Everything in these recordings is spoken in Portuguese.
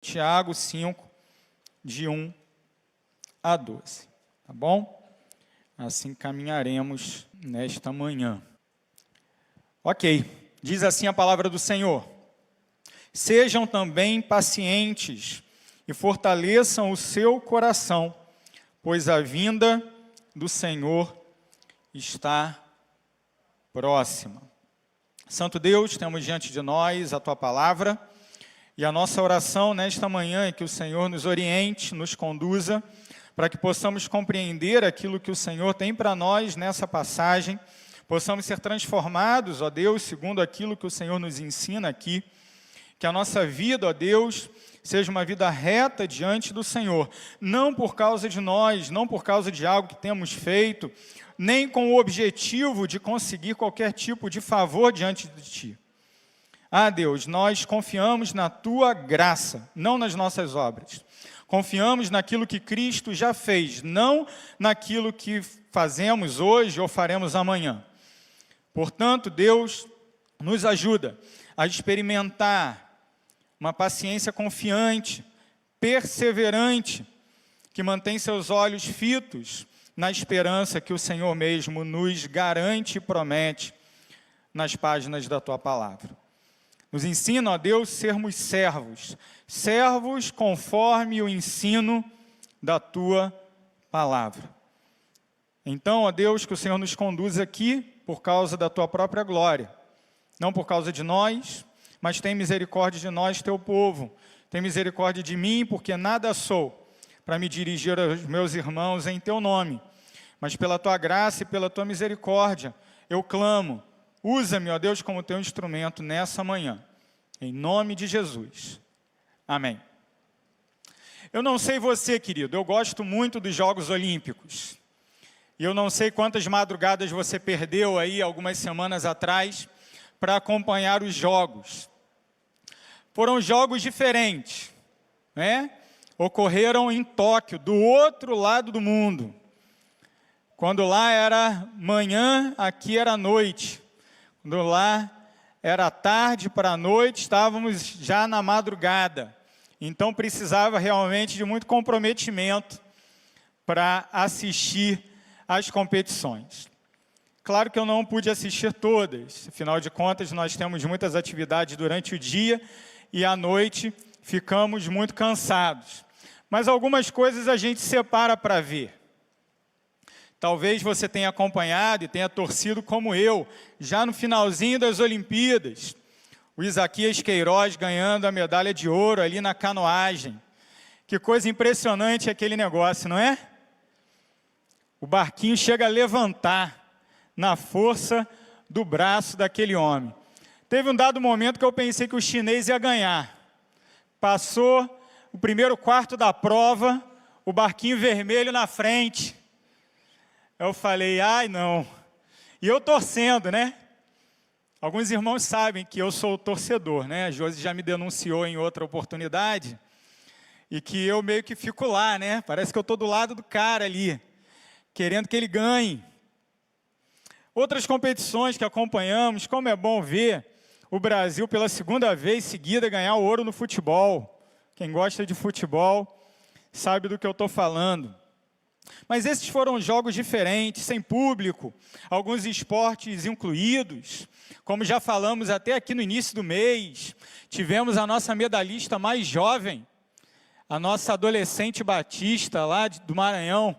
Tiago 5, de 1 a 12, tá bom? Assim caminharemos nesta manhã. Ok, diz assim a palavra do Senhor: sejam também pacientes e fortaleçam o seu coração, pois a vinda do Senhor está próxima. Santo Deus, temos diante de nós a Tua palavra, e a nossa oração nesta manhã é que o Senhor nos oriente, nos conduza, para que possamos compreender aquilo que o Senhor tem para nós nessa passagem, possamos ser transformados, ó Deus, segundo aquilo que o Senhor nos ensina aqui, que a nossa vida, ó Deus, seja uma vida reta diante do Senhor, não por causa de nós, não por causa de algo que temos feito, nem com o objetivo de conseguir qualquer tipo de favor diante de Ti. Ah, Deus, nós confiamos na Tua graça, não nas nossas obras. Confiamos naquilo que Cristo já fez, não naquilo que fazemos hoje ou faremos amanhã. Portanto, Deus nos ajuda a experimentar uma paciência confiante, perseverante, que mantém seus olhos fitos na esperança que o Senhor mesmo nos garante e promete nas páginas da Tua palavra. Nos ensina, ó Deus, sermos servos, servos conforme o ensino da Tua palavra. Então, ó Deus, que o Senhor nos conduza aqui por causa da Tua própria glória, não por causa de nós, mas tem misericórdia de nós, Teu povo. Tem misericórdia de mim, porque nada sou para me dirigir aos meus irmãos em Teu nome, mas pela Tua graça e pela Tua misericórdia, eu clamo. Usa-me, ó Deus, como Teu instrumento nessa manhã, em nome de Jesus. Amém. Eu não sei você, querido, eu gosto muito dos Jogos Olímpicos. E eu não sei quantas madrugadas você perdeu aí, algumas semanas atrás, para acompanhar os Jogos. Foram jogos diferentes, né? Ocorreram em Tóquio, do outro lado do mundo. Quando lá era manhã, aqui era noite. Quando lá era tarde para a noite, estávamos já na madrugada. Então precisava realmente de muito comprometimento para assistir às competições. Claro que eu não pude assistir todas, afinal de contas nós temos muitas atividades durante o dia e à noite ficamos muito cansados. Mas algumas coisas a gente separa para ver. Talvez você tenha acompanhado e tenha torcido como eu, já no finalzinho das Olimpíadas. O Isaquias Queiroz ganhando a medalha de ouro ali na canoagem. Que coisa impressionante aquele negócio, não é? O barquinho chega a levantar na força do braço daquele homem. Teve um dado momento que eu pensei que o chinês ia ganhar. Passou o primeiro quarto da prova, o barquinho vermelho na frente. Eu falei, ai não, e eu torcendo, né? Alguns irmãos sabem que eu sou torcedor, né? A Josi já me denunciou em outra oportunidade, e que eu meio que fico lá, né? Parece que eu estou do lado do cara ali, querendo que ele ganhe. Outras competições que acompanhamos, como é bom ver o Brasil pela segunda vez seguida ganhar o ouro no futebol. Quem gosta de futebol sabe do que eu estou falando. Mas esses foram jogos diferentes, sem público, alguns esportes incluídos. Como já falamos até aqui no início do mês, tivemos a nossa medalhista mais jovem, a nossa adolescente batista lá do Maranhão,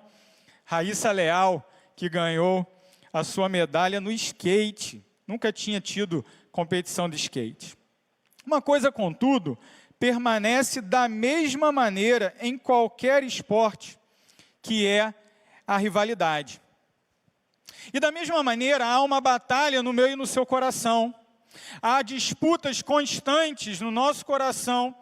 Raíssa Leal, que ganhou a sua medalha no skate. Nunca tinha tido competição de skate. Uma coisa, contudo, permanece da mesma maneira em qualquer esporte, que é a rivalidade. E da mesma maneira, há uma batalha no meu e no seu coração. Há disputas constantes no nosso coração,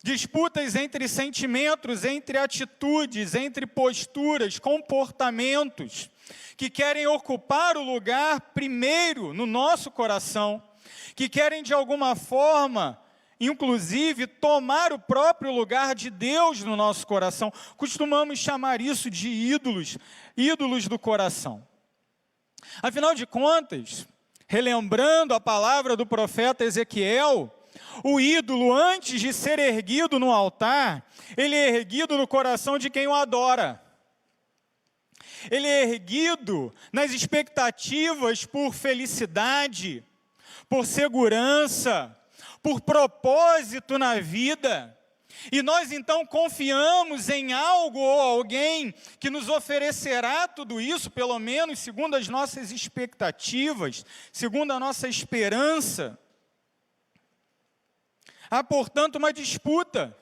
disputas entre sentimentos, entre atitudes, entre posturas, comportamentos, que querem ocupar o lugar primeiro no nosso coração, que querem de alguma forma inclusive tomar o próprio lugar de Deus no nosso coração. Costumamos chamar isso de ídolos, ídolos do coração. Afinal de contas, relembrando a palavra do profeta Ezequiel, O ídolo, antes de ser erguido no altar, ele é erguido no coração de quem o adora. Ele é erguido nas expectativas por felicidade, por segurança, por propósito na vida. E nós então confiamos em algo ou alguém que nos oferecerá tudo isso, pelo menos segundo as nossas expectativas, segundo a nossa esperança. Há, portanto, uma disputa.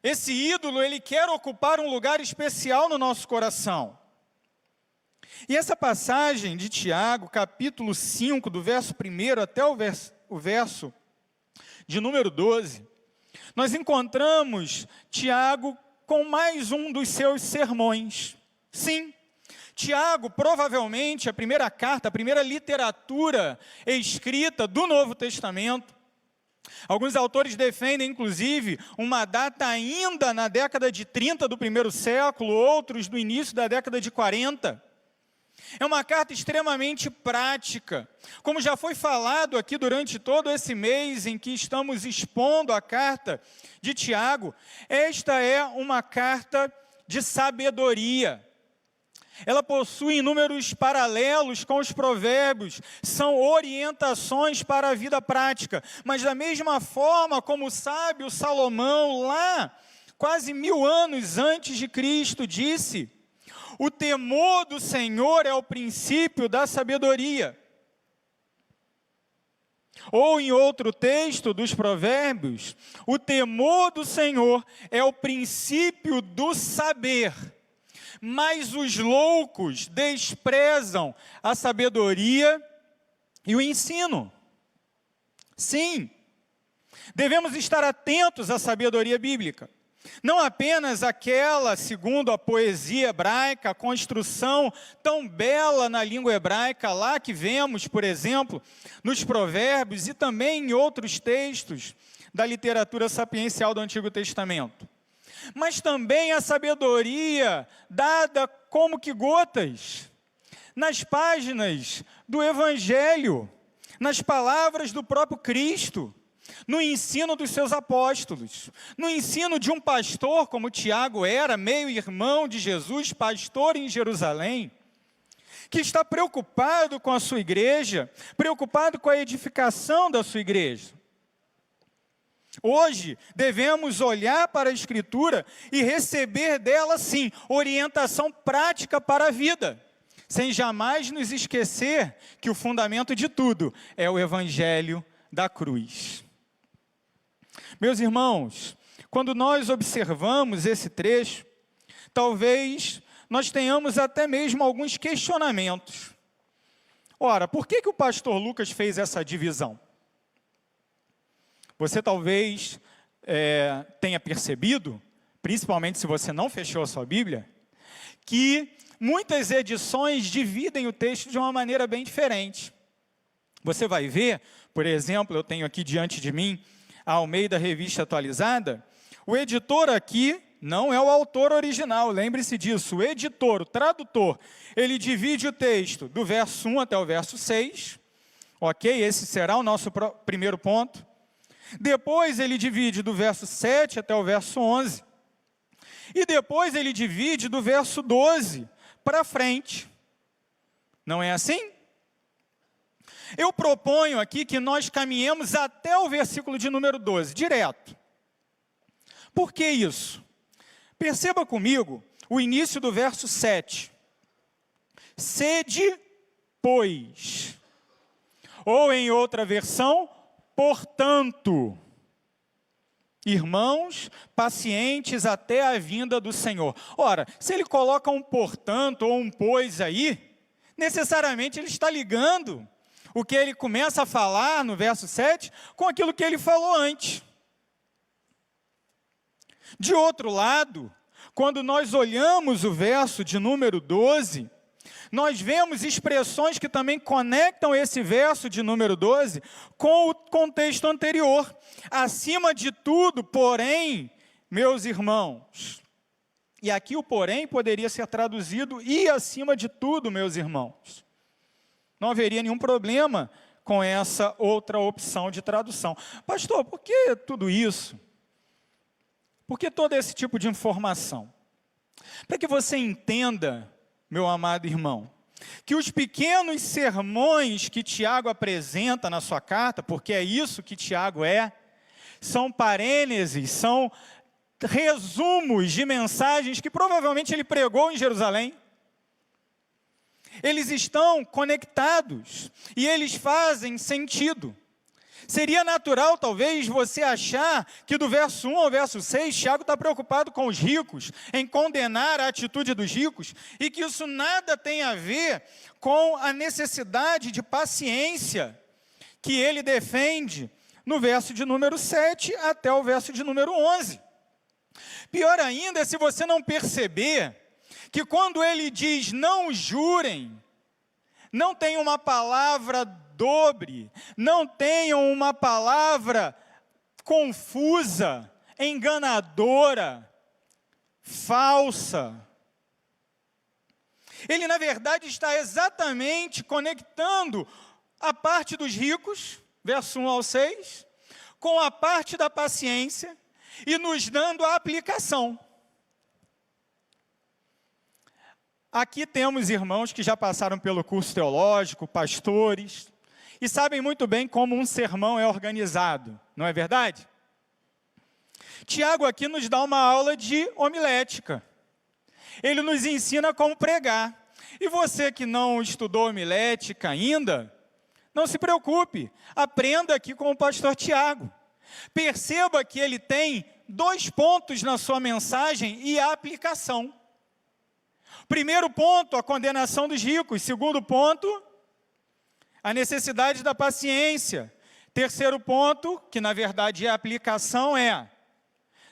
Esse ídolo, ele quer ocupar um lugar especial no nosso coração. E essa passagem de Tiago, capítulo 5, do verso 1 até o verso de número 12, nós encontramos Tiago com mais um dos seus sermões. Sim, Tiago, provavelmente, a primeira carta, a primeira literatura escrita do Novo Testamento. Alguns autores defendem, inclusive, uma data ainda na década de 30 do primeiro século, outros do início da década de 40. É uma carta extremamente prática. Como já foi falado aqui durante todo esse mês em que estamos expondo a carta de Tiago, esta é uma carta de sabedoria. Ela possui inúmeros paralelos com os provérbios, são orientações para a vida prática. Mas da mesma forma como o sábio Salomão, lá, quase 1000 anos antes de Cristo, disse: o temor do Senhor é o princípio da sabedoria. Ou em outro texto dos provérbios, o temor do Senhor é o princípio do saber. Mas os loucos desprezam a sabedoria e o ensino. Sim, devemos estar atentos à sabedoria bíblica. Não apenas aquela, segundo a poesia hebraica, a construção tão bela na língua hebraica, lá que vemos, por exemplo, nos provérbios e também em outros textos da literatura sapiencial do Antigo Testamento. Mas também a sabedoria dada como que gotas, nas páginas do Evangelho, nas palavras do próprio Cristo, no ensino dos seus apóstolos, no ensino de um pastor como Tiago era, meio-irmão de Jesus, pastor em Jerusalém, que está preocupado com a sua igreja, preocupado com a edificação da sua igreja. Hoje, devemos olhar para a Escritura e receber dela, sim, orientação prática para a vida, sem jamais nos esquecer que o fundamento de tudo é o Evangelho da cruz. Meus irmãos, quando nós observamos esse trecho, talvez nós tenhamos até mesmo alguns questionamentos. Ora, por que o pastor Lucas fez essa divisão? Você talvez tenha percebido, principalmente se você não fechou a sua Bíblia, que muitas edições dividem o texto de uma maneira bem diferente. Você vai ver, por exemplo, eu tenho aqui diante de mim, a Almeida Revista Atualizada, o editor aqui não é o autor original, lembre-se disso, o editor, o tradutor, ele divide o texto do verso 1 até o verso 6, ok? Esse será o nosso primeiro ponto. Depois ele divide do verso 7 até o verso 11. E depois ele divide do verso 12 para frente. Não é assim? Eu proponho aqui que nós caminhemos até o versículo de número 12, direto. Por que isso? Perceba comigo o início do verso 7. Sede, pois. Ou em outra versão, portanto, irmãos, pacientes até a vinda do Senhor. Ora, se ele coloca um portanto ou um pois aí, necessariamente ele está ligando o que ele começa a falar no verso 7 com aquilo que ele falou antes. De outro lado, quando nós olhamos o verso de número 12, nós vemos expressões que também conectam esse verso de número 12 com o contexto anterior. Acima de tudo, porém, meus irmãos. E aqui o porém poderia ser traduzido e acima de tudo, meus irmãos. Não haveria nenhum problema com essa outra opção de tradução. Pastor, por que tudo isso? Por que todo esse tipo de informação? Para que você entenda, meu amado irmão, que os pequenos sermões que Tiago apresenta na sua carta, porque é isso que Tiago é, são parêneses, são resumos de mensagens que provavelmente ele pregou em Jerusalém. Eles estão conectados e eles fazem sentido. Seria natural, talvez, você achar que do verso 1 ao verso 6, Tiago está preocupado com os ricos, em condenar a atitude dos ricos, e que isso nada tem a ver com a necessidade de paciência que ele defende no verso de número 7 até o verso de número 11. Pior ainda é se você não perceber que quando ele diz não jurem, não tem uma palavra dobre, não tenham uma palavra confusa, enganadora, falsa. Ele, na verdade, está exatamente conectando a parte dos ricos, verso 1 ao 6, com a parte da paciência e nos dando a aplicação. Aqui temos irmãos que já passaram pelo curso teológico, pastores, e sabem muito bem como um sermão é organizado, não é verdade? Tiago aqui nos dá uma aula de homilética. Ele nos ensina como pregar. E você que não estudou homilética ainda, não se preocupe, aprenda aqui com o pastor Tiago. Perceba que ele tem 2 pontos na sua mensagem e a aplicação. Primeiro ponto, a condenação dos ricos. Segundo ponto, a necessidade da paciência. Terceiro ponto, que na verdade é a aplicação, é: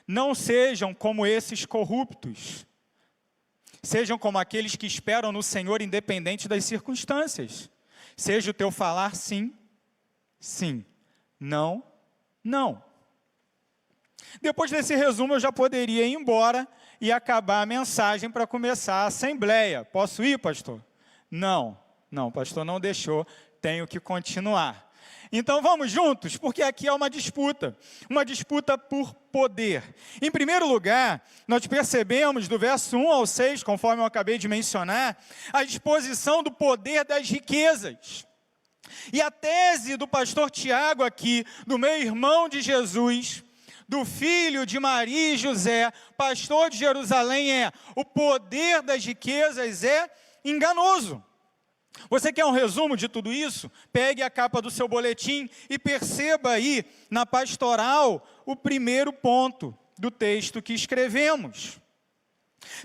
não sejam como esses corruptos. Sejam como aqueles que esperam no Senhor independente das circunstâncias. Seja o teu falar sim, sim, não, não. Depois desse resumo eu já poderia ir embora e acabar a mensagem para começar a assembleia. Posso ir, pastor? Não, pastor não deixou, tenho que continuar. Então vamos juntos, porque aqui é uma disputa por poder. Em primeiro lugar, nós percebemos do verso 1 ao 6, conforme eu acabei de mencionar, a exposição do poder das riquezas. E a tese do pastor Tiago aqui, do meu irmão de Jesus, do filho de Maria e José, pastor de Jerusalém, é: o poder das riquezas é enganoso. Você quer um resumo de tudo isso? Pegue a capa do seu boletim e perceba aí, na pastoral, o primeiro ponto do texto que escrevemos.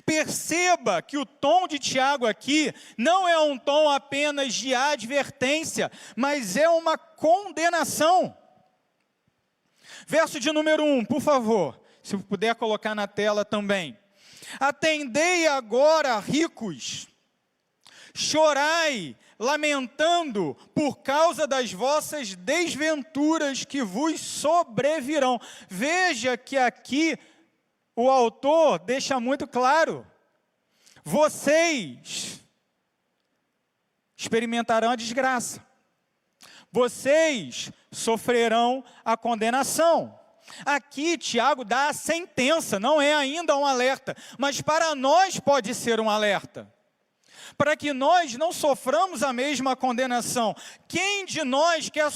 Perceba que o tom de Tiago aqui não é um tom apenas de advertência, mas é uma condenação. Verso de número 1, por favor, se puder colocar na tela também. Atendei agora, ricos, chorai, lamentando por causa das vossas desventuras que vos sobrevirão. Veja que aqui o autor deixa muito claro: vocês experimentarão a desgraça, vocês sofrerão a condenação. Aqui Tiago dá a sentença, não é ainda um alerta, mas para nós pode ser um alerta, para que nós não soframos a mesma condenação. Quem de nós quer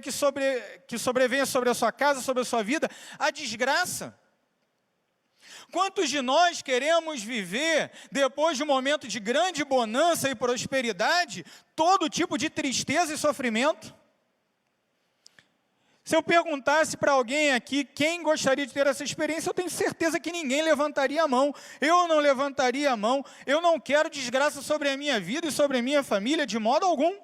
que sobrevenha sobre a sua casa, sobre a sua vida, a desgraça? Quantos de nós queremos viver, depois de um momento de grande bonança e prosperidade, todo tipo de tristeza e sofrimento? Se eu perguntasse para alguém aqui quem gostaria de ter essa experiência, eu tenho certeza que ninguém levantaria a mão. Eu não levantaria a mão. Eu não quero desgraça sobre a minha vida e sobre a minha família de modo algum.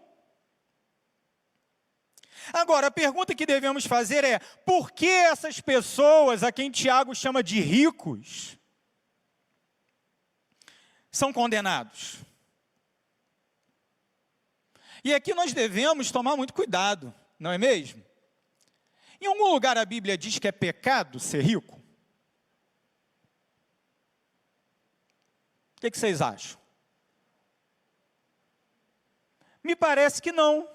Agora, a pergunta que devemos fazer é: por que essas pessoas, a quem Tiago chama de ricos, são condenados? E aqui nós devemos tomar muito cuidado, não é mesmo? Em algum lugar a Bíblia diz que é pecado ser rico? O que vocês acham? Me parece que não.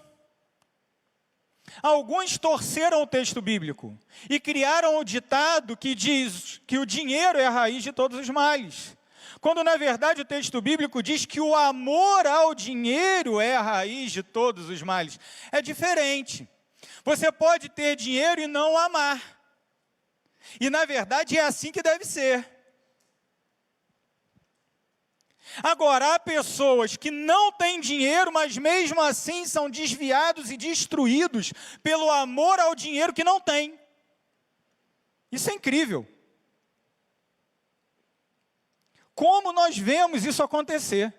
Alguns torceram o texto bíblico e criaram o ditado que diz que o dinheiro é a raiz de todos os males. Quando, na verdade, o texto bíblico diz que o amor ao dinheiro é a raiz de todos os males. É diferente. Você pode ter dinheiro e não amar. E, na verdade, é assim que deve ser. Agora, há pessoas que não têm dinheiro, mas mesmo assim são desviados e destruídos pelo amor ao dinheiro que não têm. Isso é incrível. Como nós vemos isso acontecer?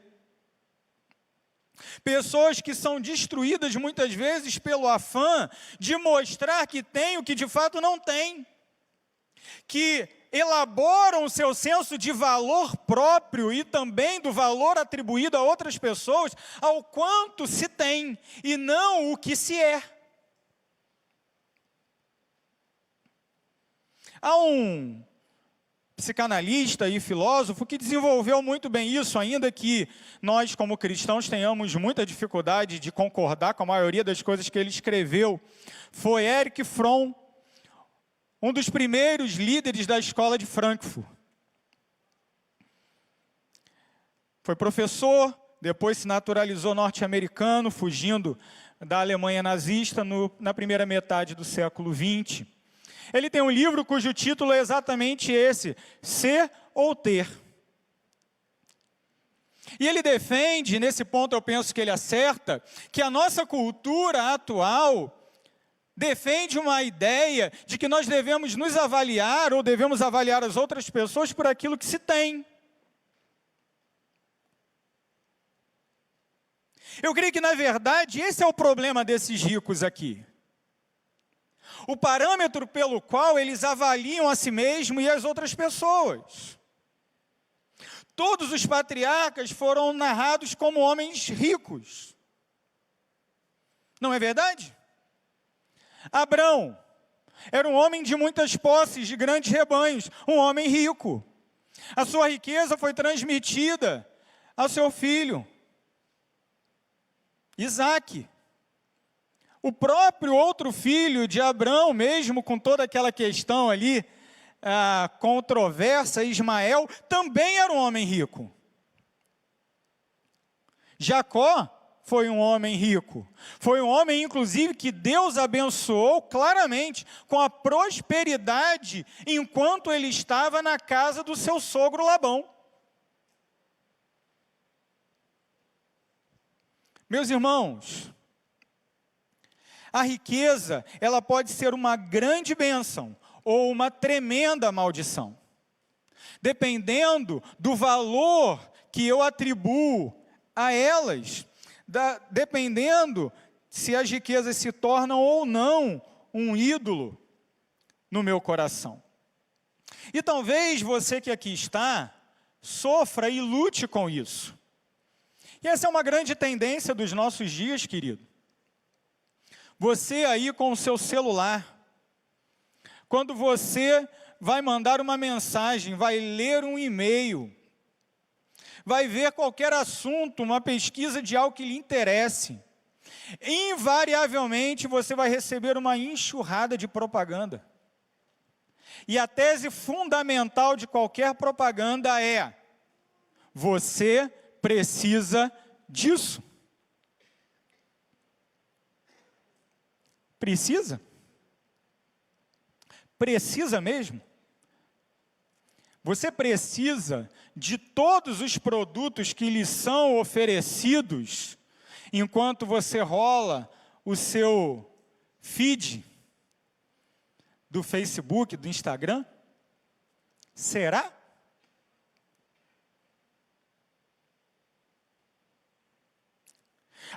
Pessoas que são destruídas muitas vezes pelo afã de mostrar que tem o que de fato não tem. Que elaboram o seu senso de valor próprio e também do valor atribuído a outras pessoas ao quanto se tem e não o que se é. Há um psicanalista e filósofo que desenvolveu muito bem isso, ainda que nós como cristãos tenhamos muita dificuldade de concordar com a maioria das coisas que ele escreveu. Foi Erich Fromm, um dos primeiros líderes da escola de Frankfurt. Foi professor, depois se naturalizou norte-americano, fugindo da Alemanha nazista na primeira metade do século XX. Ele tem um livro cujo título é exatamente esse, Ser ou Ter. E ele defende, nesse ponto eu penso que ele acerta, que a nossa cultura atual defende uma ideia de que nós devemos nos avaliar ou devemos avaliar as outras pessoas por aquilo que se tem. Eu creio que, na verdade, esse é o problema desses ricos aqui. O parâmetro pelo qual eles avaliam a si mesmos e as outras pessoas. Todos os patriarcas foram narrados como homens ricos. Não é verdade? Abrão era um homem de muitas posses, de grandes rebanhos, um homem rico. A sua riqueza foi transmitida ao seu filho, Isaque. O próprio outro filho de Abrão, mesmo com toda aquela questão ali, controversa, Ismael, também era um homem rico. Jacó foi um homem rico. Foi um homem, inclusive, que Deus abençoou claramente com a prosperidade enquanto ele estava na casa do seu sogro Labão. Meus irmãos, a riqueza, ela pode ser uma grande bênção ou uma tremenda maldição, dependendo do valor que eu atribuo a elas, dependendo se as riquezas se tornam ou não um ídolo no meu coração. E talvez você que aqui está, sofra e lute com isso. E essa é uma grande tendência dos nossos dias, querido. Você aí com o seu celular, quando você vai mandar uma mensagem, vai ler um e-mail, vai ver qualquer assunto, uma pesquisa de algo que lhe interesse, invariavelmente você vai receber uma enxurrada de propaganda. E a tese fundamental de qualquer propaganda é: você precisa disso. Precisa? Precisa mesmo? Você precisa de todos os produtos que lhe são oferecidos enquanto você rola o seu feed do Facebook, do Instagram? Será?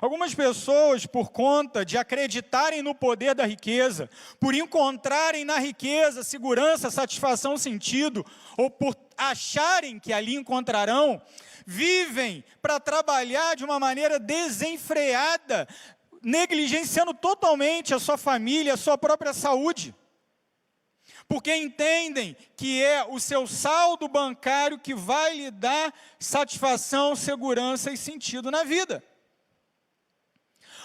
Algumas pessoas, por conta de acreditarem no poder da riqueza, por encontrarem na riqueza segurança, satisfação, sentido, ou por acharem que ali encontrarão, vivem para trabalhar de uma maneira desenfreada, negligenciando totalmente a sua família, a sua própria saúde. Porque entendem que é o seu saldo bancário que vai lhe dar satisfação, segurança e sentido na vida.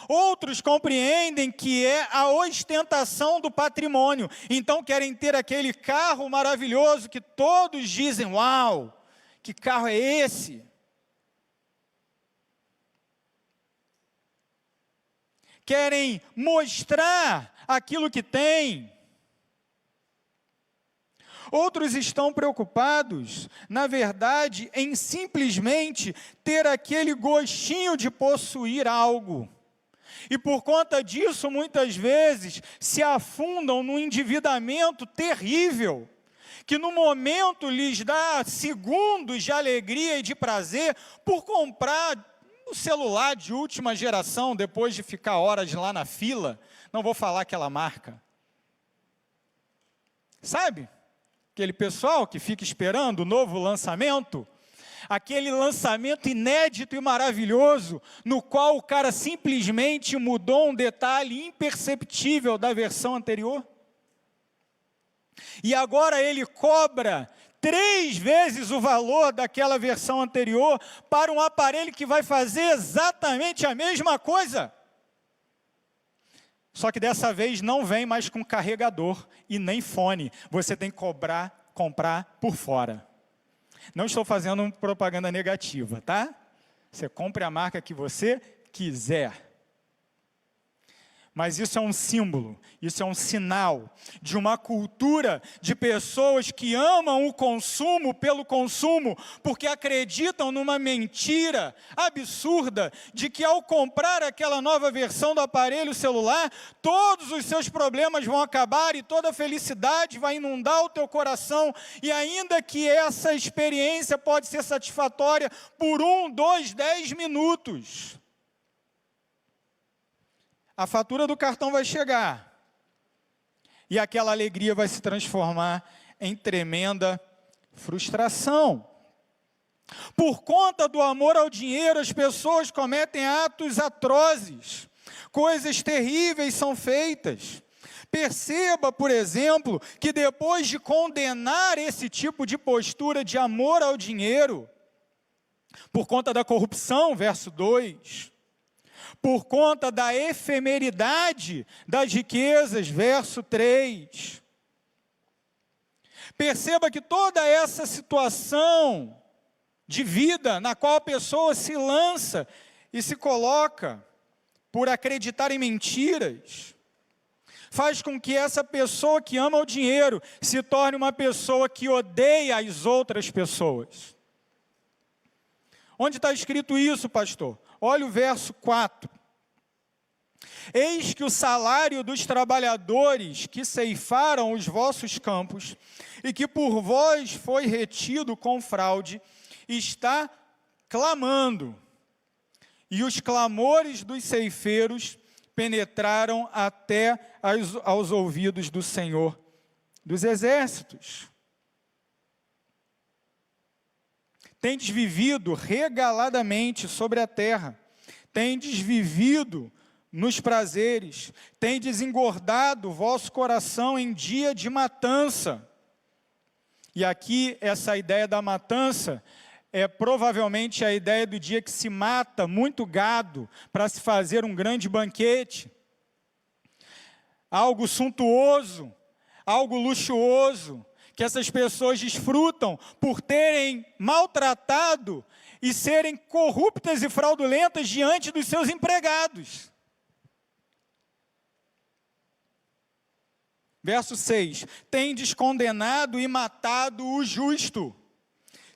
Outros compreendem que é a ostentação do patrimônio. Então querem ter aquele carro maravilhoso que todos dizem, uau, que carro é esse? Querem mostrar aquilo que têm. Outros estão preocupados, na verdade, em simplesmente ter aquele gostinho de possuir algo. E por conta disso, muitas vezes, se afundam num endividamento terrível, que no momento lhes dá segundos de alegria e de prazer por comprar um celular de última geração, depois de ficar horas lá na fila. Não vou falar aquela marca. Sabe? Aquele pessoal que fica esperando o novo lançamento, aquele lançamento inédito e maravilhoso, no qual o cara simplesmente mudou um detalhe imperceptível da versão anterior. E agora ele cobra 3 vezes o valor daquela versão anterior para um aparelho que vai fazer exatamente a mesma coisa. Só que dessa vez não vem mais com carregador e nem fone. Você tem que comprar por fora. Não estou fazendo propaganda negativa, tá? Você compre a marca que você quiser. Mas isso é um símbolo, isso é um sinal de uma cultura de pessoas que amam o consumo pelo consumo, porque acreditam numa mentira absurda de que ao comprar aquela nova versão do aparelho celular, todos os seus problemas vão acabar e toda a felicidade vai inundar o teu coração, e ainda que essa experiência pode ser satisfatória por 1, 2, 10 minutos, a fatura do cartão vai chegar, e aquela alegria vai se transformar em tremenda frustração. Por conta do amor ao dinheiro, as pessoas cometem atos atrozes, coisas terríveis são feitas. Perceba, por exemplo, que depois de condenar esse tipo de postura de amor ao dinheiro, por conta da corrupção, verso 2, por conta da efemeridade das riquezas, verso 3. Perceba que toda essa situação de vida na qual a pessoa se lança e se coloca por acreditar em mentiras, faz com que essa pessoa que ama o dinheiro se torne uma pessoa que odeia as outras pessoas. Onde está escrito isso, pastor? Olha o verso 4. Eis que o salário dos trabalhadores que ceifaram os vossos campos, e que por vós foi retido com fraude, está clamando. E os clamores dos ceifeiros penetraram até aos ouvidos do Senhor dos Exércitos. Tendes vivido regaladamente sobre a terra, tendes vivido nos prazeres, tendes engordado o vosso coração em dia de matança. E aqui essa ideia da matança é provavelmente a ideia do dia que se mata muito gado para se fazer um grande banquete. Algo suntuoso, algo luxuoso, que essas pessoas desfrutam por terem maltratado e serem corruptas e fraudulentas diante dos seus empregados. Verso 6, tendes condenado e matado o justo,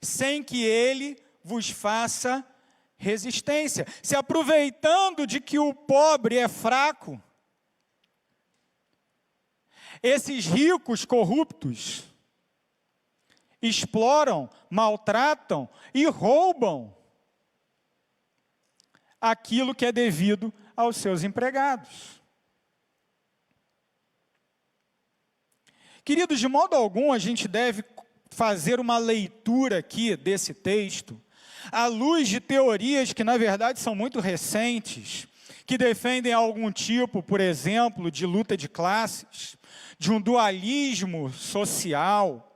sem que ele vos faça resistência, se aproveitando de que o pobre é fraco. Esses ricos corruptos exploram, maltratam e roubam aquilo que é devido aos seus empregados. Queridos, de modo algum a gente deve fazer uma leitura aqui desse texto, à luz de teorias que na verdade são muito recentes, que defendem algum tipo, por exemplo, de luta de classes, de um dualismo social,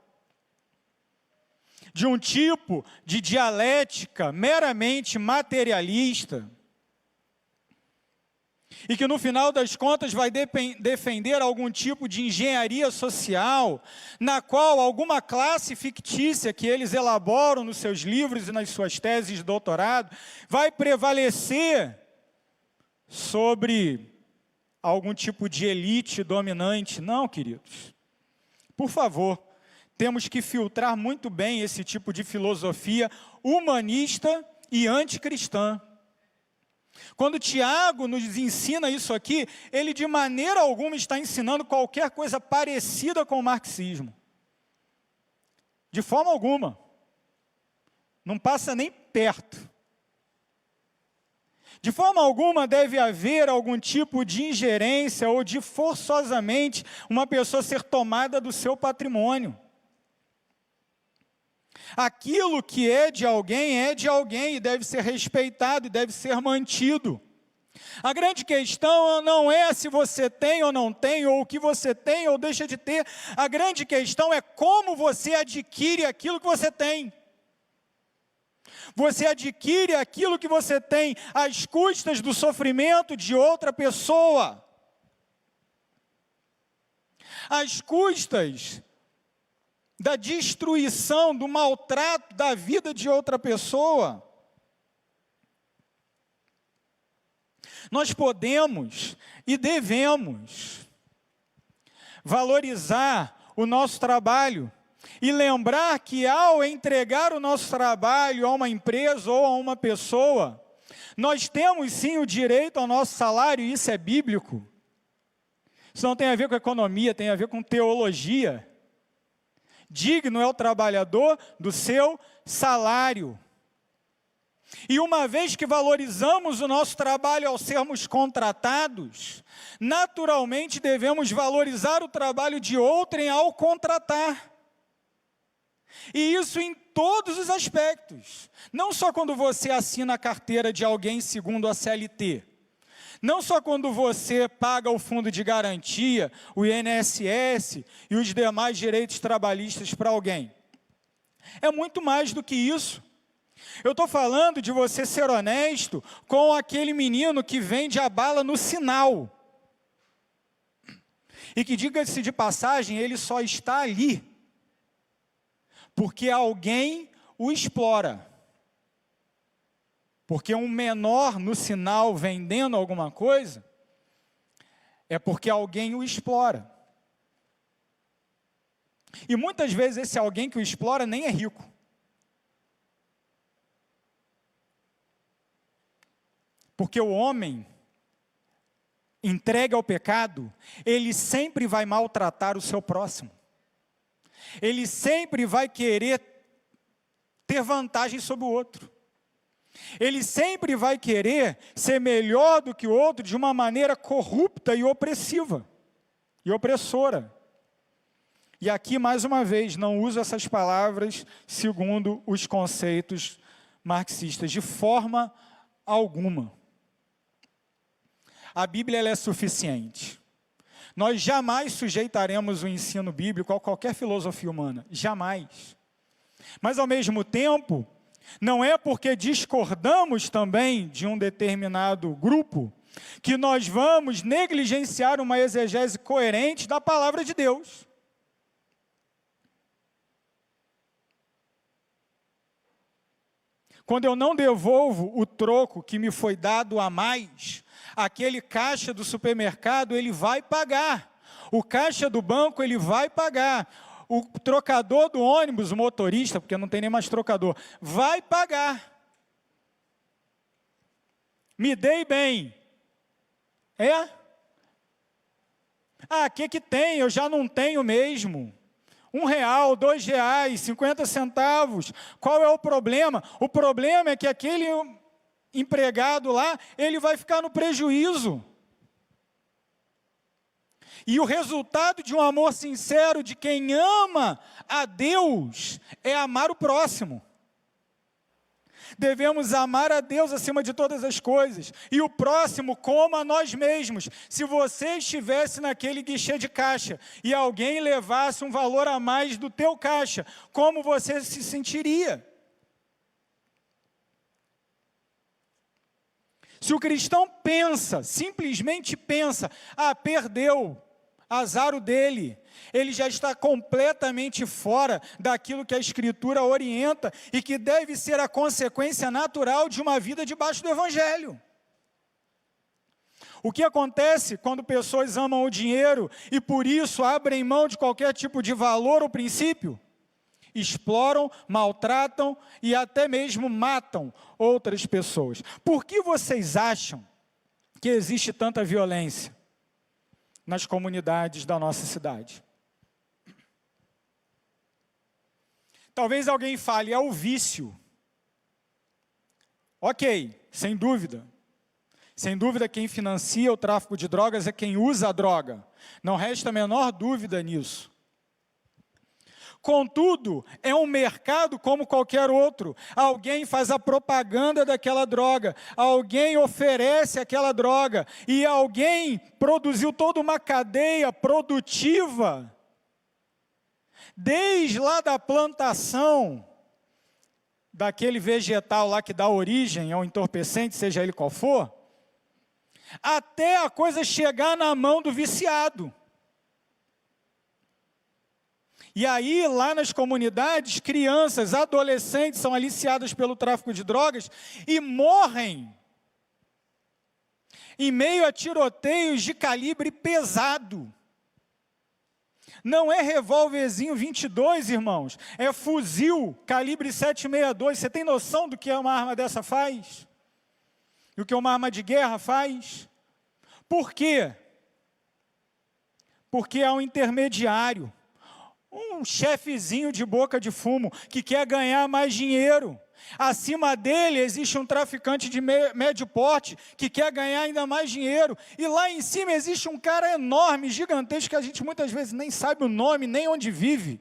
de um tipo de dialética meramente materialista. e que no final das contas vai defender algum tipo de engenharia social, na qual alguma classe fictícia que eles elaboram nos seus livros e nas suas teses de doutorado, vai prevalecer sobre algum tipo de elite dominante. Não, queridos. Por favor, temos que filtrar muito bem esse tipo de filosofia humanista e anticristã. Quando Tiago nos ensina isso aqui, ele de maneira alguma está ensinando qualquer coisa parecida com o marxismo. De forma alguma. Não passa nem perto. De forma alguma deve haver algum tipo de ingerência ou de forçosamente uma pessoa ser tomada do seu patrimônio. Aquilo que é de alguém e deve ser respeitado e deve ser mantido. A grande questão não é se você tem ou não tem, ou o que você tem ou deixa de ter. A grande questão é como você adquire aquilo que você tem. Você adquire aquilo que você tem às custas do sofrimento de outra pessoa. Às custas da destruição, do maltrato da vida de outra pessoa. Nós podemos e devemos valorizar o nosso trabalho e lembrar que ao entregar o nosso trabalho a uma empresa ou a uma pessoa, nós temos sim o direito ao nosso salário, e isso é bíblico. Isso não tem a ver com economia, tem a ver com teologia. Digno é o trabalhador do seu salário. E uma vez que valorizamos o nosso trabalho ao sermos contratados, naturalmente devemos valorizar o trabalho de outrem ao contratar. E isso em todos os aspectos. Não só quando você assina a carteira de alguém segundo a CLT. Não só quando você paga o fundo de garantia, o INSS e os demais direitos trabalhistas para alguém. É muito mais do que isso. Eu estou falando de você ser honesto com aquele menino que vende a bala no sinal. E que, diga-se de passagem, ele só está ali porque alguém o explora. Porque um menor no sinal vendendo alguma coisa, é porque alguém o explora. E muitas vezes esse alguém que o explora nem é rico. Porque o homem entregue ao pecado, ele sempre vai maltratar o seu próximo. Ele sempre vai querer ter vantagem sobre o outro. Ele sempre vai querer ser melhor do que o outro de uma maneira corrupta e opressiva, e opressora. E aqui, mais uma vez, não uso essas palavras segundo os conceitos marxistas, de forma alguma. A Bíblia ela é suficiente. Nós jamais sujeitaremos o ensino bíblico a qualquer filosofia humana, jamais. Mas, ao mesmo tempo, não é porque discordamos também de um determinado grupo que nós vamos negligenciar uma exegese coerente da palavra de Deus. Quando eu não devolvo o troco que me foi dado a mais, aquele caixa do supermercado, ele vai pagar. O caixa do banco, ele vai pagar. O trocador do ônibus, o motorista, porque não tem nem mais trocador, vai pagar. Me dei bem. É? Ah, que tem? Eu já não tenho mesmo. R$1, R$2, 50 centavos. Qual é o problema? O problema é que aquele empregado lá, ele vai ficar no prejuízo. E o resultado de um amor sincero de quem ama a Deus é amar o próximo. Devemos amar a Deus acima de todas as coisas, e o próximo como a nós mesmos. Se você estivesse naquele guichê de caixa, e alguém levasse um valor a mais do teu caixa, como você se sentiria? Se o cristão pensa, simplesmente pensa, perdeu, azar o dele, ele já está completamente fora daquilo que a Escritura orienta e que deve ser a consequência natural de uma vida debaixo do Evangelho. O que acontece quando pessoas amam o dinheiro e por isso abrem mão de qualquer tipo de valor ou princípio? Exploram, maltratam e até mesmo matam outras pessoas. Por que vocês acham que existe tanta violência nas comunidades da nossa cidade? Talvez alguém fale, é o vício. Ok, sem dúvida. Sem dúvida, quem financia o tráfico de drogas é quem usa a droga. Não resta a menor dúvida nisso. Contudo, é um mercado como qualquer outro. Alguém faz a propaganda daquela droga, alguém oferece aquela droga, e alguém produziu toda uma cadeia produtiva, desde lá da plantação, daquele vegetal lá que dá origem ao entorpecente, seja ele qual for, até a coisa chegar na mão do viciado. E aí, lá nas comunidades, crianças, adolescentes são aliciadas pelo tráfico de drogas e morrem em meio a tiroteios de calibre pesado. Não é revólverzinho 22, irmãos, é fuzil calibre 7,62. Você tem noção do que uma arma dessa faz? E o que uma arma de guerra faz? Por quê? Porque há um intermediário, um chefezinho de boca de fumo, que quer ganhar mais dinheiro. Acima dele existe um traficante de médio porte, que quer ganhar ainda mais dinheiro. E lá em cima existe um cara enorme, gigantesco, que a gente muitas vezes nem sabe o nome, nem onde vive.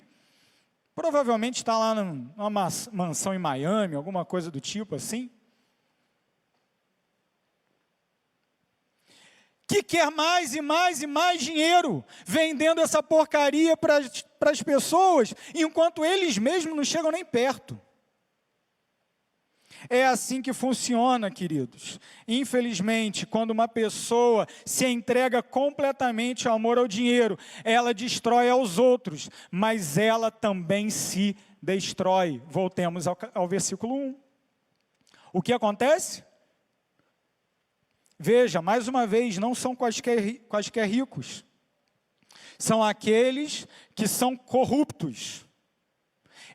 Provavelmente está lá numa mansão em Miami, alguma coisa do tipo assim. Que quer mais e mais e mais dinheiro, vendendo essa porcaria para as pessoas, enquanto eles mesmos não chegam nem perto. É assim que funciona, queridos. Infelizmente, quando uma pessoa se entrega completamente ao amor ao dinheiro, ela destrói aos outros, mas ela também se destrói. Voltemos ao versículo 1. O que acontece? Veja, mais uma vez, não são quaisquer ricos. São aqueles que são corruptos.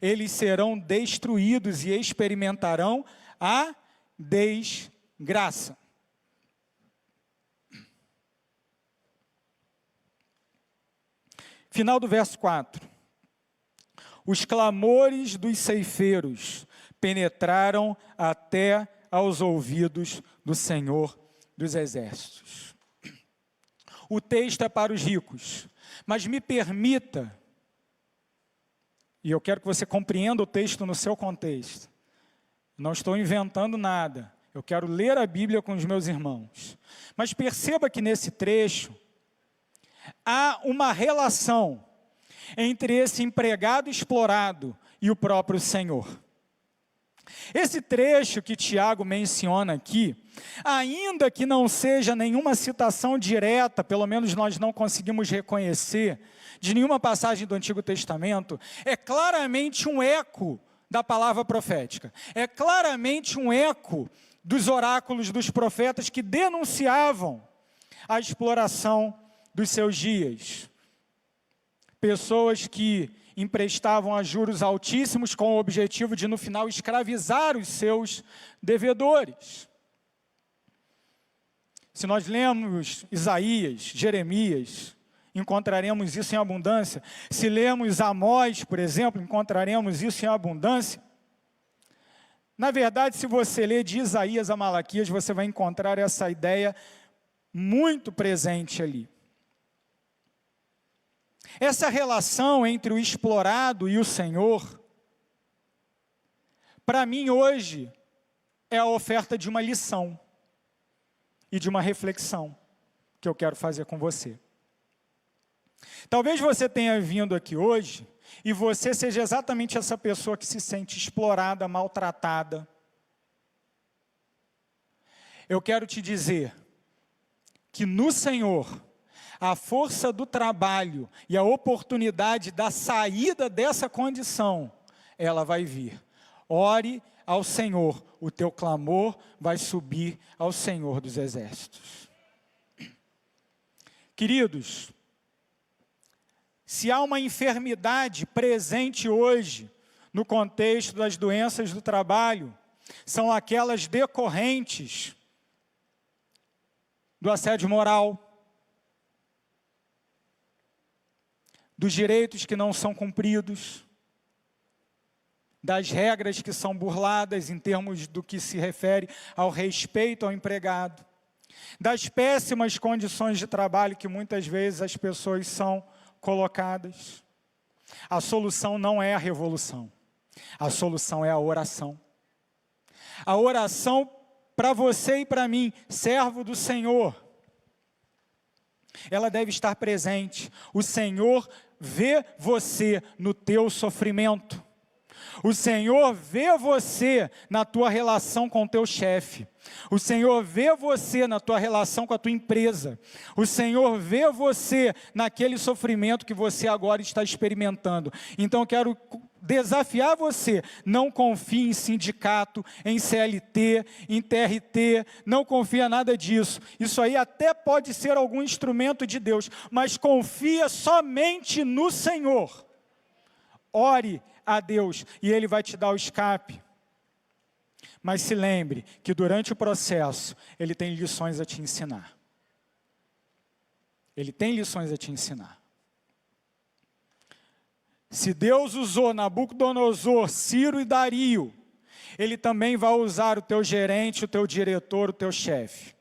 Eles serão destruídos e experimentarão a desgraça. Final do verso 4. Os clamores dos ceifeiros penetraram até aos ouvidos do Senhor dos Exércitos. O texto é para os ricos, mas me permita, e eu quero que você compreenda o texto no seu contexto. Não estou inventando nada. Eu quero ler a Bíblia com os meus irmãos. Mas perceba que nesse trecho há uma relação entre esse empregado explorado e o próprio Senhor. Esse trecho que Tiago menciona aqui, ainda que não seja nenhuma citação direta, pelo menos nós não conseguimos reconhecer, de nenhuma passagem do Antigo Testamento, é claramente um eco da palavra profética. É claramente um eco dos oráculos dos profetas que denunciavam a exploração dos seus dias. Pessoas que emprestavam a juros altíssimos com o objetivo de, no final, escravizar os seus devedores. Se nós lemos Isaías, Jeremias, encontraremos isso em abundância. Se lemos Amós, por exemplo, encontraremos isso em abundância. Na verdade, se você ler de Isaías a Malaquias, você vai encontrar essa ideia muito presente ali. Essa relação entre o explorado e o Senhor, para mim hoje, é a oferta de uma lição e de uma reflexão que eu quero fazer com você. Talvez você tenha vindo aqui hoje e você seja exatamente essa pessoa que se sente explorada, maltratada. eu quero te dizer que no Senhor, a força do trabalho e a oportunidade da saída dessa condição, ela vai vir. Ore ao Senhor, o teu clamor vai subir ao Senhor dos exércitos. Queridos, se há uma enfermidade presente hoje, no contexto das doenças do trabalho, são aquelas decorrentes do assédio moral, dos direitos que não são cumpridos, das regras que são burladas em termos do que se refere ao respeito ao empregado, das péssimas condições de trabalho que muitas vezes as pessoas são colocadas. A solução não é a revolução, a solução é a oração. A oração para você e para mim, servo do Senhor, ela deve estar presente. O Senhor vê você no teu sofrimento. O Senhor vê você na tua relação com o teu chefe. O Senhor vê você na tua relação com a tua empresa. O Senhor vê você naquele sofrimento que você agora está experimentando. Então eu quero desafiar você, não confie em sindicato, em CLT, em TRT, não confia nada disso. Isso aí até pode ser algum instrumento de Deus, mas confia somente no Senhor. Ore a Deus e Ele vai te dar o escape. Mas se lembre que durante o processo, Ele tem lições a te ensinar. Ele tem lições a te ensinar. Se Deus usou Nabucodonosor, Ciro e Dario, Ele também vai usar o teu gerente, o teu diretor, o teu chefe.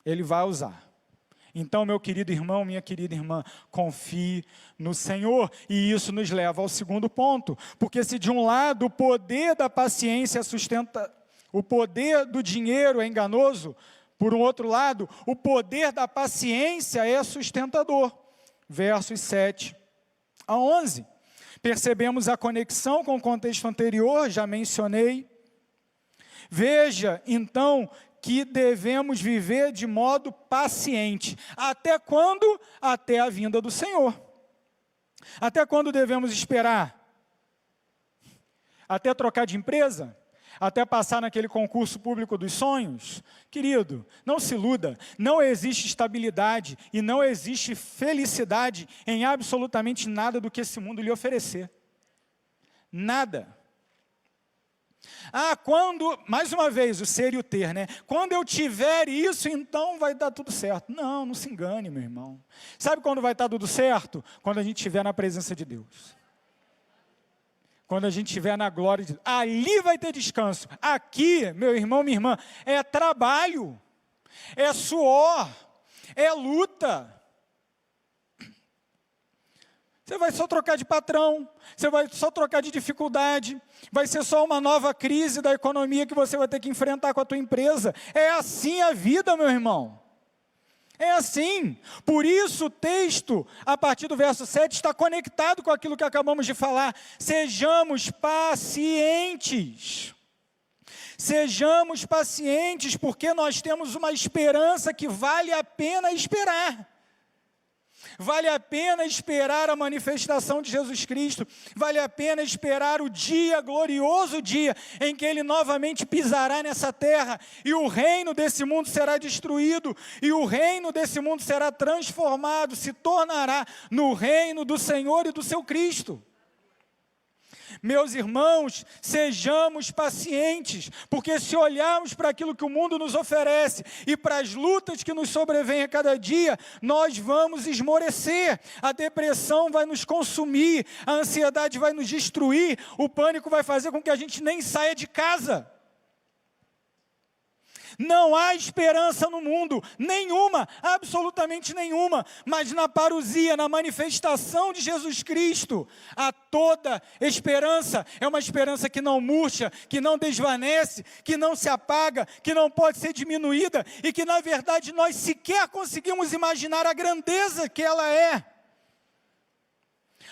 Ele vai usar. Então, meu querido irmão, minha querida irmã, confie no Senhor. E isso nos leva ao segundo ponto. Porque se de um lado o poder da paciência sustenta, o poder do dinheiro é enganoso, por um outro lado, o poder da paciência é sustentador. Versos 7 a 11. Percebemos a conexão com o contexto anterior, já mencionei. Veja, então, que devemos viver de modo paciente. Até quando? Até a vinda do Senhor. Até quando devemos esperar? Até trocar de empresa? Até passar naquele concurso público dos sonhos? Querido, não se iluda, não existe estabilidade e não existe felicidade em absolutamente nada do que esse mundo lhe oferecer. Nada. Quando, mais uma vez, o ser e o ter, né? Quando eu tiver isso, então vai dar tudo certo. Não, não se engane, meu irmão. Sabe quando vai estar tudo certo? Quando a gente estiver na presença de Deus. Quando a gente estiver na glória de Deus. Ali vai ter descanso. Aqui, meu irmão, minha irmã, é trabalho, é suor, é luta. Você vai só trocar de patrão, você vai só trocar de dificuldade, vai ser só uma nova crise da economia que você vai ter que enfrentar com a tua empresa. É assim a vida, meu irmão. É assim. Por isso o texto, a partir do verso 7, está conectado com aquilo que acabamos de falar. Sejamos pacientes. Sejamos pacientes, porque nós temos uma esperança que vale a pena esperar. Vale a pena esperar a manifestação de Jesus Cristo, vale a pena esperar o dia, glorioso dia, em que Ele novamente pisará nessa terra, e o reino desse mundo será destruído, e o reino desse mundo será transformado, se tornará no reino do Senhor e do seu Cristo. Meus irmãos, sejamos pacientes, porque se olharmos para aquilo que o mundo nos oferece e para as lutas que nos sobrevêm a cada dia, nós vamos esmorecer, a depressão vai nos consumir, a ansiedade vai nos destruir, o pânico vai fazer com que a gente nem saia de casa. Não há esperança no mundo, nenhuma, absolutamente nenhuma, mas na parousia, na manifestação de Jesus Cristo, há toda esperança. É uma esperança que não murcha, que não desvanece, que não se apaga, que não pode ser diminuída e que na verdade nós sequer conseguimos imaginar a grandeza que ela é.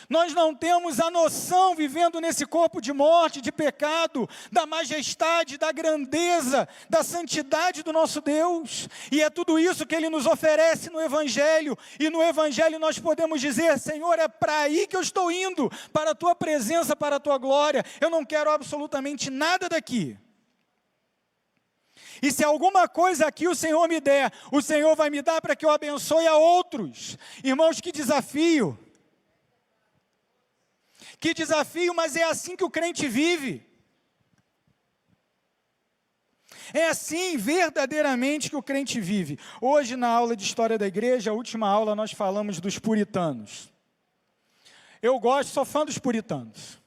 Nós não temos a noção, vivendo nesse corpo de morte, de pecado, da majestade, da grandeza, da santidade do nosso Deus. E é tudo isso que Ele nos oferece no Evangelho. E no Evangelho nós podemos dizer: Senhor, é para aí que eu estou indo, para a Tua presença, para a Tua glória. Eu não quero absolutamente nada daqui. E se alguma coisa aqui o Senhor me der, o Senhor vai me dar para que eu abençoe a outros. Irmãos, que desafio! Que desafio, mas é assim que o crente vive. É assim verdadeiramente que o crente vive. Hoje, na aula de História da Igreja, a última aula, nós falamos dos puritanos. Eu gosto, sou fã dos puritanos.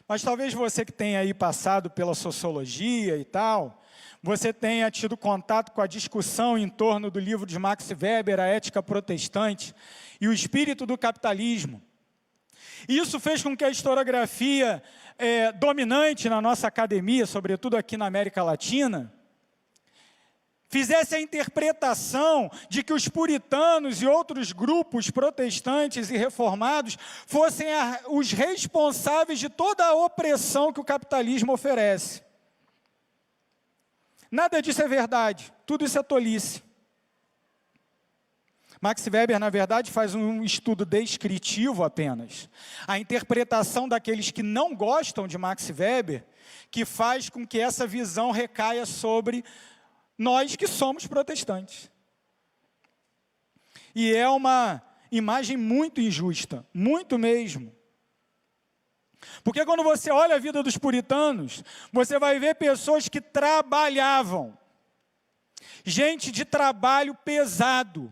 Mas talvez você que tenha aí passado pela sociologia e tal, você tenha tido contato com a discussão em torno do livro de Max Weber, A Ética Protestante, e o espírito do capitalismo. Isso fez com que a historiografia dominante na nossa academia, sobretudo aqui na América Latina, fizesse a interpretação de que os puritanos e outros grupos protestantes e reformados fossem os responsáveis de toda a opressão que o capitalismo oferece. Nada disso é verdade, tudo isso é tolice. Max Weber, na verdade, faz um estudo descritivo apenas. A interpretação daqueles que não gostam de Max Weber, que faz com que essa visão recaia sobre nós que somos protestantes. E é uma imagem muito injusta, muito mesmo. Porque quando você olha a vida dos puritanos, você vai ver pessoas que trabalhavam. Gente de trabalho pesado.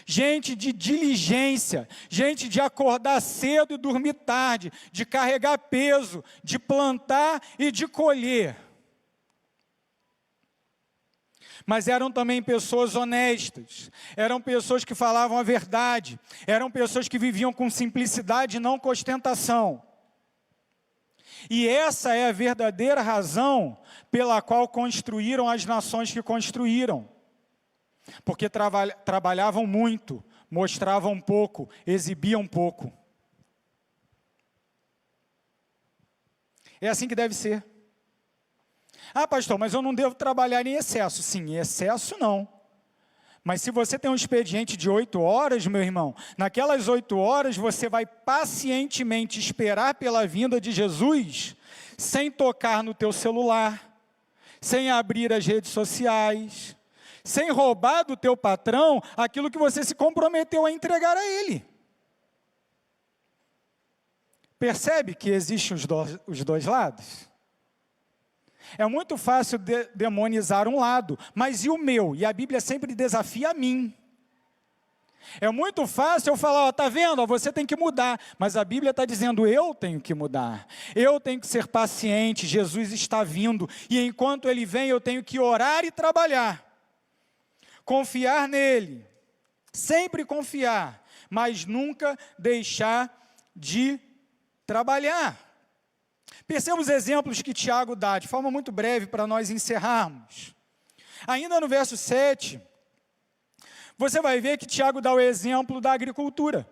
Gente de diligência, gente de acordar cedo e dormir tarde, de carregar peso, de plantar e de colher. Mas eram também pessoas honestas, eram pessoas que falavam a verdade, eram pessoas que viviam com simplicidade e não com ostentação. E essa é a verdadeira razão pela qual construíram as nações que construíram. Porque trabalhavam muito, mostravam pouco, exibiam pouco. É assim que deve ser. Ah, pastor, mas eu não devo trabalhar em excesso. Sim, em excesso não. Mas se você tem um expediente de 8 horas, meu irmão, naquelas 8 horas você vai pacientemente esperar pela vinda de Jesus, sem tocar no teu celular, sem abrir as redes sociais, sem roubar do teu patrão aquilo que você se comprometeu a entregar a ele. Percebe que existem os dois lados? É muito fácil demonizar um lado, mas e o meu? E a Bíblia sempre desafia a mim. É muito fácil eu falar, ó, tá vendo, ó, você tem que mudar, mas a Bíblia está dizendo, eu tenho que mudar, eu tenho que ser paciente, Jesus está vindo, e enquanto Ele vem eu tenho que orar e trabalhar. Confiar nele, sempre confiar, mas nunca deixar de trabalhar. Percebamos os exemplos que Tiago dá, de forma muito breve para nós encerrarmos. Ainda no verso 7, você vai ver que Tiago dá o exemplo da agricultura.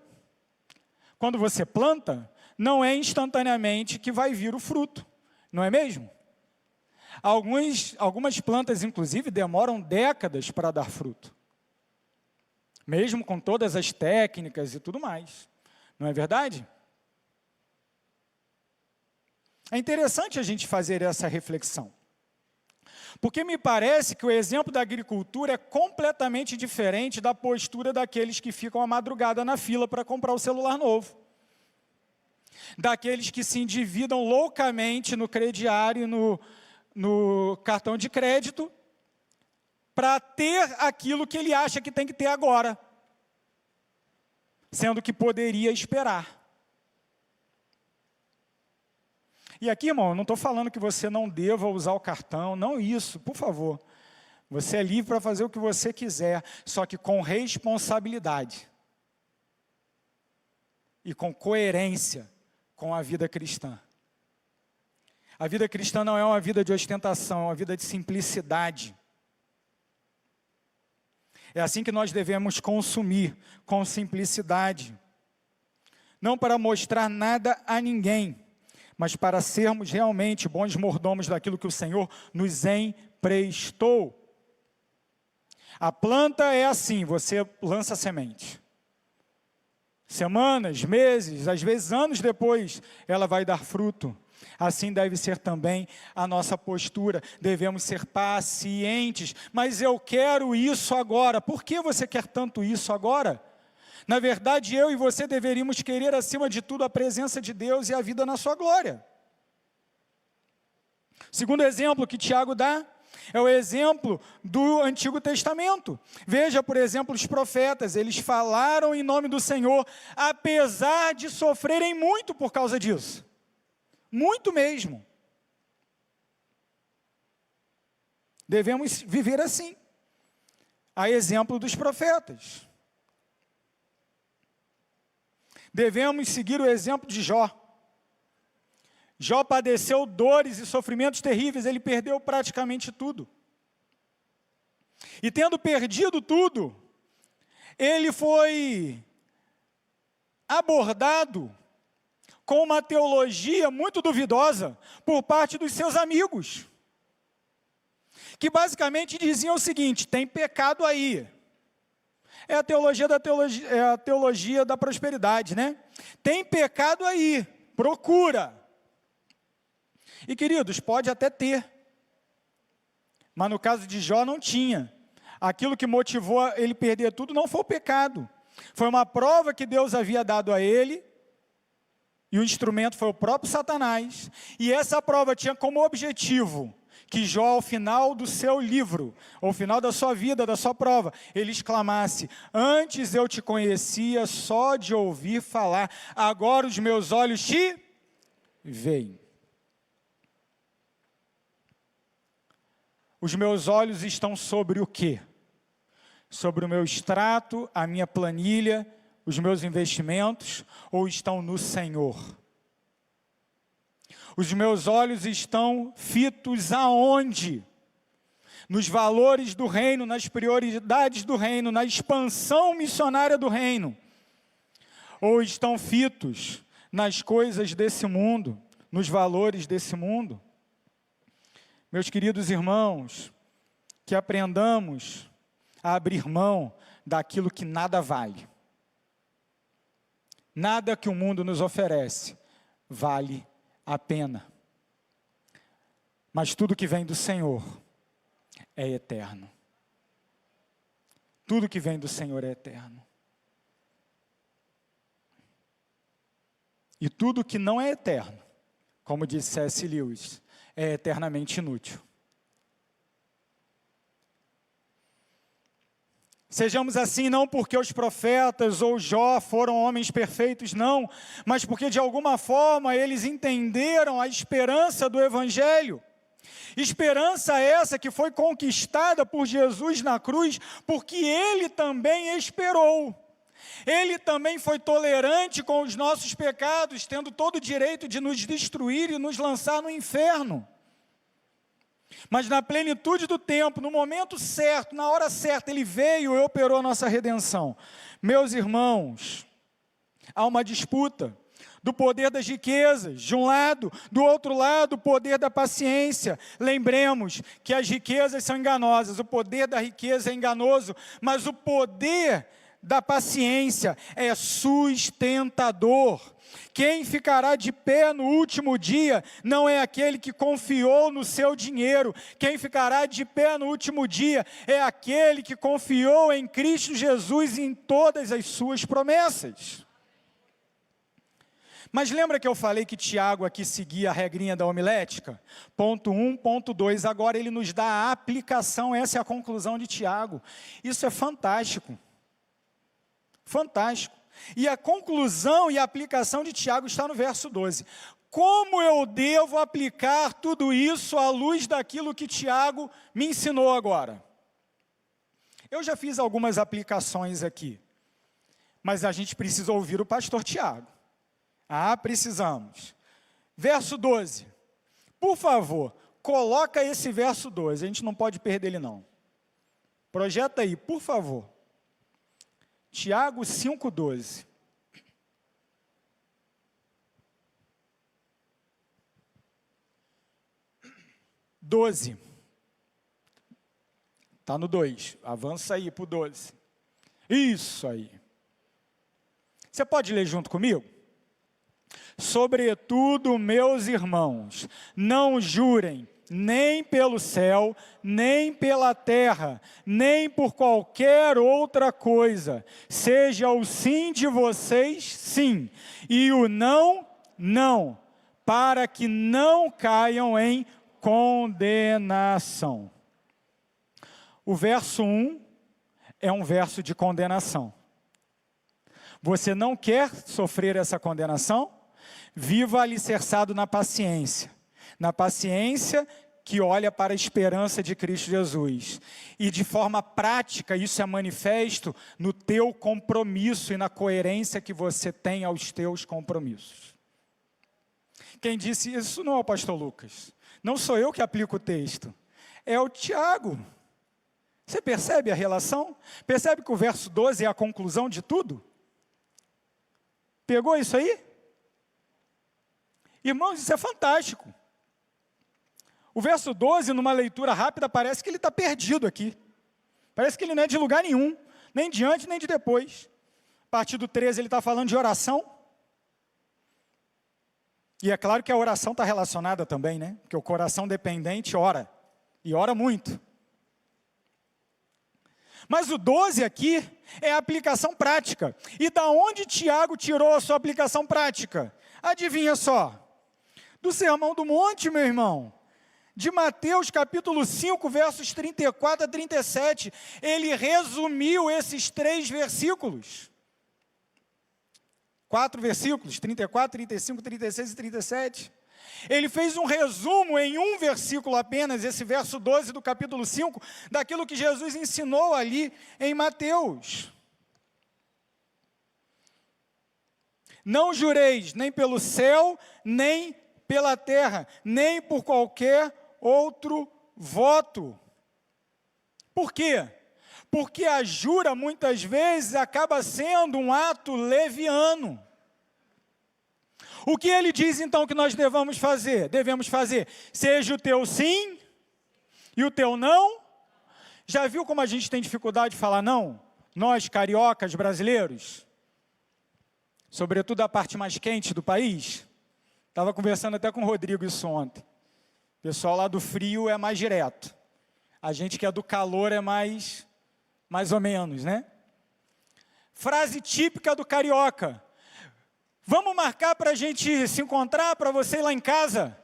Quando você planta, não é instantaneamente que vai vir o fruto, não é mesmo? Algumas plantas, inclusive, demoram décadas para dar fruto. Mesmo com todas as técnicas e tudo mais. Não é verdade? É interessante a gente fazer essa reflexão. Porque me parece que o exemplo da agricultura é completamente diferente da postura daqueles que ficam à madrugada na fila para comprar o celular novo. Daqueles que se endividam loucamente no crediário, no cartão de crédito, para ter aquilo que ele acha que tem que ter agora, sendo que poderia esperar. E aqui, irmão, eu não estou falando que você não deva usar o cartão, não isso, por favor. Você é livre para fazer o que você quiser, só que com responsabilidade e com coerência com a vida cristã. A vida cristã não é uma vida de ostentação, é uma vida de simplicidade. É assim que nós devemos consumir, com simplicidade. não para mostrar nada a ninguém, mas para sermos realmente bons mordomos daquilo que o Senhor nos emprestou. A planta é assim, você lança a semente. Semanas, meses, às vezes anos depois, ela vai dar fruto. Assim deve ser também a nossa postura. Devemos ser pacientes. Mas eu quero isso agora. Por que você quer tanto isso agora? Na verdade, eu e você deveríamos querer, acima de tudo, a presença de Deus e a vida na sua glória. Segundo exemplo que Tiago dá, é o exemplo do Antigo Testamento. Veja, por exemplo, os profetas, eles falaram em nome do Senhor, apesar de sofrerem muito por causa disso. Muito mesmo. Devemos viver assim, a exemplo dos profetas. Devemos seguir o exemplo de Jó. Jó padeceu dores e sofrimentos terríveis, ele perdeu praticamente tudo. E tendo perdido tudo, ele foi abordado com uma teologia muito duvidosa por parte dos seus amigos, que basicamente diziam o seguinte: tem pecado aí. É a teologia da prosperidade, né? Tem pecado aí, procura. E queridos, pode até ter, mas no caso de Jó não tinha. Aquilo que motivou ele perder tudo não foi o pecado, foi uma prova que Deus havia dado a ele, e o instrumento foi o próprio Satanás, e essa prova tinha como objetivo que Jó, ao final do seu livro, ao final da sua vida, da sua prova, ele exclamasse: antes eu te conhecia só de ouvir falar, agora os meus olhos te veem. Os meus olhos estão sobre o quê? Sobre o meu extrato, a minha planilha, os meus investimentos, ou estão no Senhor? Os meus olhos estão fitos aonde? Nos valores do reino, nas prioridades do reino, na expansão missionária do reino? Ou estão fitos nas coisas desse mundo, nos valores desse mundo? Meus queridos irmãos, que aprendamos a abrir mão daquilo que nada vale. Nada que o mundo nos oferece vale a pena. Mas tudo que vem do Senhor é eterno. Tudo que vem do Senhor é eterno. E tudo que não é eterno, como disse C.S. Lewis, é eternamente inútil. Sejamos assim não porque os profetas ou Jó foram homens perfeitos, não, mas porque de alguma forma eles entenderam a esperança do Evangelho. Esperança essa que foi conquistada por Jesus na cruz, porque Ele também esperou. Ele também foi tolerante com os nossos pecados, tendo todo o direito de nos destruir e nos lançar no inferno. Mas na plenitude do tempo, no momento certo, na hora certa, Ele veio e operou a nossa redenção. Meus irmãos, há uma disputa do poder das riquezas, de um lado, do outro lado, o poder da paciência. Lembremos que as riquezas são enganosas, o poder da riqueza é enganoso, mas o poder da paciência é sustentador. Quem ficará de pé no último dia não é aquele que confiou no seu dinheiro. Quem ficará de pé no último dia é aquele que confiou em Cristo Jesus e em todas as suas promessas. Mas lembra que eu falei que Tiago aqui seguia a regrinha da homilética? Ponto 1, ponto 2, agora ele nos dá a aplicação, essa é a conclusão de Tiago. Isso é fantástico. Fantástico. E a conclusão e a aplicação de Tiago está no verso 12. Como eu devo aplicar tudo isso à luz daquilo que Tiago me ensinou agora? Eu já fiz algumas aplicações aqui, mas a gente precisa ouvir o pastor Tiago. Precisamos. Verso 12. Por favor, coloca esse verso 12, a gente não pode perder ele não. Projeta aí, por favor. Tiago 5,12. 12. Está no 2. Avança aí para o 12. Isso aí. Você pode ler junto comigo? Sobretudo, meus irmãos, não jurem nem pelo céu, nem pela terra, nem por qualquer outra coisa. Seja o sim de vocês, sim, e o não, não, para que não caiam em condenação. O verso 1 é um verso de condenação. Você não quer sofrer essa condenação? Viva alicerçado na paciência que olha para a esperança de Cristo Jesus. E de forma prática, isso é manifesto no teu compromisso e na coerência que você tem aos teus compromissos. Quem disse isso não é o pastor Lucas. Não sou eu que aplico o texto. É o Tiago. Você percebe a relação? Percebe que o verso 12 é a conclusão de tudo? Pegou isso aí? Irmãos, isso é fantástico. O verso 12, numa leitura rápida, parece que ele está perdido aqui. Parece que ele não é de lugar nenhum, nem de antes, nem de depois. A partir do 13, ele está falando de oração. E é claro que a oração está relacionada também, né? Porque o coração dependente ora, e ora muito. Mas o 12 aqui é a aplicação prática. E da onde Tiago tirou a sua aplicação prática? Adivinha só. Do Sermão do Monte, meu irmão. De Mateus capítulo 5, versos 34 a 37. Ele resumiu esses 3 versículos. 4 versículos, 34, 35, 36 e 37. Ele fez um resumo em um versículo apenas, esse verso 12 do capítulo 5, daquilo que Jesus ensinou ali em Mateus. Não jureis nem pelo céu, nem pela terra, nem por qualquer outro voto. Por quê? Porque a jura, muitas vezes, acaba sendo um ato leviano. O que ele diz, então, que nós devemos fazer? Seja o teu sim e o teu não. Já viu como a gente tem dificuldade de falar não? Nós, cariocas, brasileiros, sobretudo a parte mais quente do país. Estava conversando até com o Rodrigo isso ontem. O pessoal lá do frio é mais direto. A gente que é do calor é mais ou menos, né? Frase típica do carioca. Vamos marcar para a gente se encontrar, para você ir lá em casa?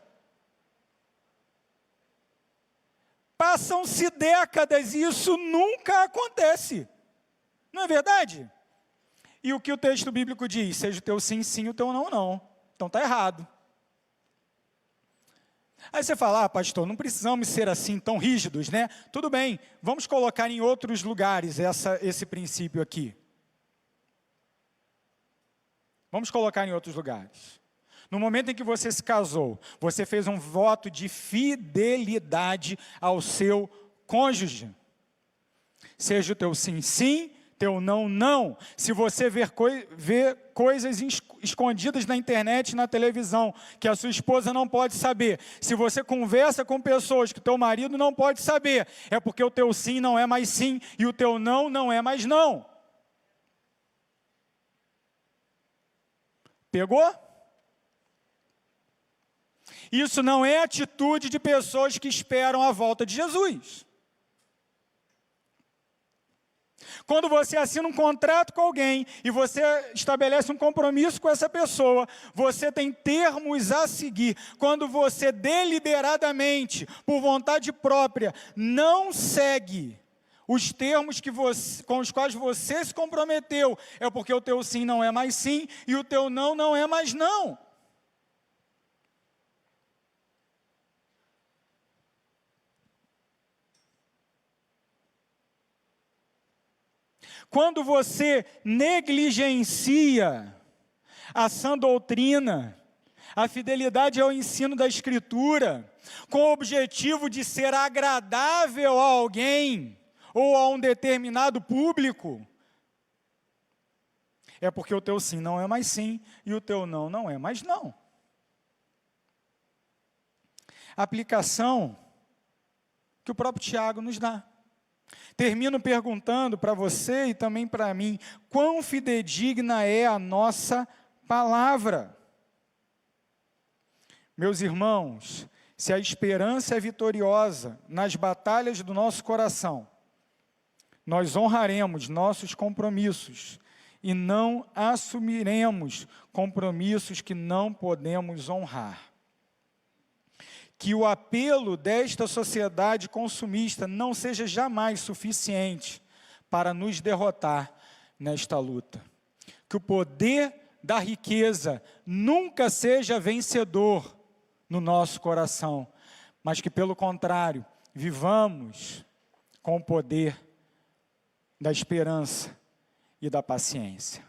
Passam-se décadas e isso nunca acontece. Não é verdade? E o que o texto bíblico diz? Seja o teu sim, sim, o teu não, não. Então está errado. Aí você fala, pastor, não precisamos ser assim tão rígidos, né? Tudo bem, vamos colocar em outros lugares esse princípio aqui. Vamos colocar em outros lugares. No momento em que você se casou, você fez um voto de fidelidade ao seu cônjuge. Seja o teu sim, sim, teu não, não. Se você vê coisas escondidas na internet, na televisão, que a sua esposa não pode saber, se você conversa com pessoas que teu marido não pode saber, é porque o teu sim não é mais sim e o teu não não é mais não. Pegou? Isso não é atitude de pessoas que esperam a volta de Jesus. Quando você assina um contrato com alguém e você estabelece um compromisso com essa pessoa, você tem termos a seguir. Quando você deliberadamente, por vontade própria, não segue os termos com os quais você se comprometeu, é porque o teu sim não é mais sim e o teu não não é mais não. Quando você negligencia a sã doutrina, a fidelidade ao ensino da Escritura, com o objetivo de ser agradável a alguém ou a um determinado público, é porque o teu sim não é mais sim e o teu não não é mais não. A aplicação que o próprio Tiago nos dá. Termino perguntando para você e também para mim, quão fidedigna é a nossa palavra? Meus irmãos, se a esperança é vitoriosa nas batalhas do nosso coração, nós honraremos nossos compromissos e não assumiremos compromissos que não podemos honrar. Que o apelo desta sociedade consumista não seja jamais suficiente para nos derrotar nesta luta. Que o poder da riqueza nunca seja vencedor no nosso coração, mas que, pelo contrário, vivamos com o poder da esperança e da paciência.